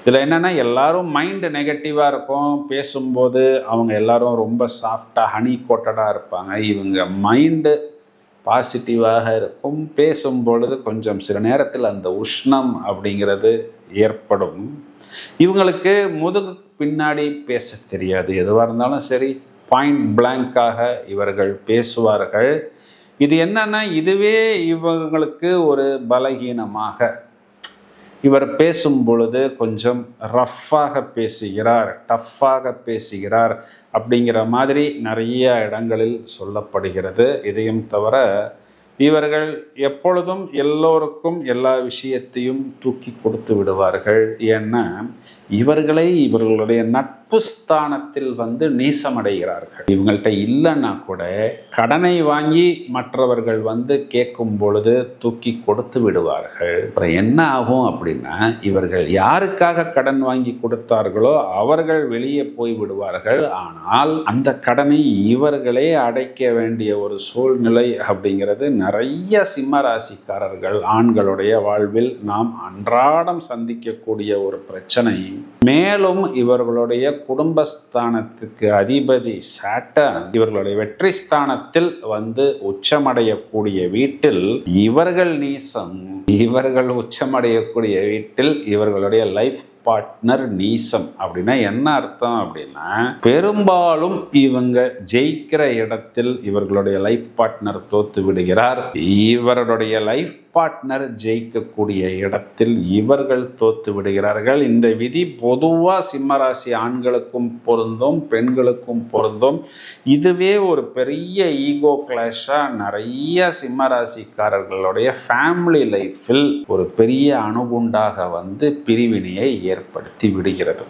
இதில் என்னென்னா எல்லாரும் மைண்டு நெகட்டிவாக இருக்கும். பேசும்போது அவங்க எல்லாரும் ரொம்ப சாஃப்டாக ஹனி கோட்டடாக இருப்பாங்க. இவங்க மைண்டு பாசிட்டிவாக இருக்கும். பேசும்பொழுது கொஞ்சம் சில நேரத்தில் அந்த உஷ்ணம் அப்படிங்கிறது ஏற்படும். இவங்களுக்கு முதுகு பின்னாடி பேச தெரியாது. எதுவாக இருந்தாலும் சரி பாயிண்ட் பிளாங்காக இவர்கள் பேசுவார்கள். இது என்னன்னா இதுவே இவங்களுக்கு ஒரு பலகீனமாக, இவர் பேசும் பொழுது கொஞ்சம் ரஃப்பாக பேசுகிறார், டஃப்பாக பேசுகிறார் அப்படிங்கிற மாதிரி நிறைய இடங்களில் சொல்லப்படுகிறது. இதையும் தவிர இவர்கள் எப்பொழுதும் எல்லோருக்கும் எல்லா விஷயத்தையும் தூக்கி கொடுத்து விடுவார்கள். ஏன்னா இவர்களை இவர்களுடைய நட்பு ஸ்தானத்தில் நீசமடைகிறார்கள். இவங்கள்ட்ட இல்லைன்னா கூட கடனை வாங்கி மற்றவர்கள் கேட்கும் பொழுது தூக்கி கொடுத்து விடுவார்கள். அப்புறம் என்ன ஆகும் அப்படின்னா, இவர்கள் யாருக்காக கடன் வாங்கி கொடுத்தார்களோ அவர்கள் வெளியே போய் விடுவார்கள். ஆனால் அந்த கடனை இவர்களே அடைக்க வேண்டிய ஒரு சூழ்நிலை அப்படிங்கிறது நிறைய சிம்ம ராசிக்காரர்கள் ஆண்களுடைய வாழ்வில் நாம் அன்றாடம் சந்திக்கக்கூடிய ஒரு பிரச்சனை. மேலும் இவர்களுடைய குடும்பஸ்தானத்துக்கு அதிபதி சாட்டர்ன் இவர்களுடைய வெற்றி ஸ்தானத்தில் உச்சமடையக்கூடிய வீட்டில் இவர்கள் நீசம், இவர்கள் உச்சமடையக்கூடிய வீட்டில் இவர்களுடைய லைஃப் பார்ட்னர் நீசம். அப்படின்னா என்ன அர்த்தம் அப்படின்னா, பெரும்பாலும் இவங்க ஜெயிக்கிற இடத்தில் இவர்களுடைய லைஃப் பார்ட்னர் தோத்து விடுகிறார். இவருடைய லைஃப் பார்ட்னர் ஜெயிக்கக்கூடிய இடத்தில் இவர்கள் தோத்து விடுகிறார்கள். இந்த விதி பொதுவா சிம்மராசி ஆண்களுக்கும் பொருந்தும், பெண்களுக்கும் பொருந்தும். இதுவே ஒரு பெரிய ஈகோ கிளாஷா நிறைய சிம்மராசிக்காரர்களுடைய ஃபேமிலி லைஃபில் ஒரு பெரிய அணுகுண்டாக பிரிவினையை ஏற்படுத்தி விடுகிறது.